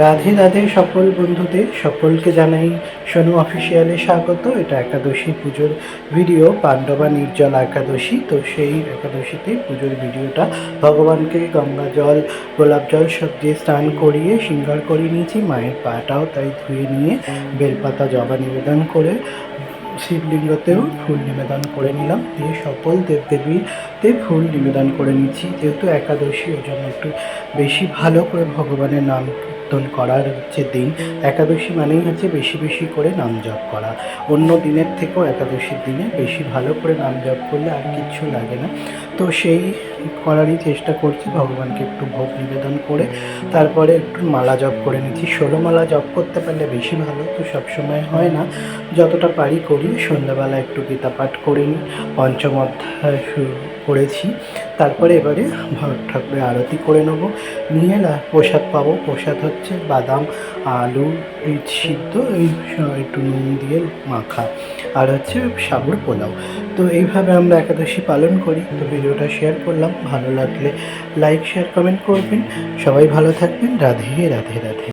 রাধে রাধে সকল বন্ধুদের, সকলকে জানাই সোনু অফিসিয়ালে স্বাগত। এটা একাদশী পুজোর ভিডিও, পাণ্ডবা নির্জলা একাদশী। তো সেই একাদশীতে পুজোর ভিডিওটা, ভগবানকে গঙ্গা জল, গোলাপ জল সব দিয়ে স্নান করিয়ে শৃঙ্গার করিয়ে নিয়েছি। মায়ের পাটাও তাই ধুয়ে নিয়ে বেলপাতা জবা নিবেদন করে শিবলিঙ্গতেও ফুল নিবেদন করে নিলাম, দিয়ে সকল দেবদেবীতে ফুল নিবেদন করে নিচ্ছি। যেহেতু একাদশী, ওই জন্য একটু বেশি ভালো করে ভগবানের নাম কীর্তন করার হচ্ছে দিন। একাদশী মানেই হচ্ছে বেশি বেশি করে নাম জপ করা। অন্য দিনের থেকেও একাদশীর দিনে বেশি ভালো করে নাম জপ করলে আর কিচ্ছু লাগে না। তো সেই করারই চেষ্টা করছি, ভগবানকে একটু ভোগ নিবেদন করে তারপরে একটু মালা জপ করে নিচ্ছি। 16 মালা জপ করতে পারলে বেশি ভালো, তো সবসময় হয় না, যতটা পারি করি। সন্ধ্যাবেলা একটু গীতা পাঠ করে নিই, পঞ্চম অধ্যায় শুরু করেছি। তারপরে এবারে ঠাকুরের আরতি করে নেব, নিয়ে প্রসাদ পাবো। প্রসাদ হচ্ছে বাদাম, আলু সিদ্ধ, এই একটু নুন দিয়ে মাখা, আর হচ্ছে সাবুর পোলাও। তো এইভাবে আমরা একাদশী পালন করি। তো ভিডিওটা শেয়ার করলাম, ভালো লাগলে লাইক শেয়ার কমেন্ট করবেন। সবাই ভালো থাকবেন। রাধে রাধে রাধে।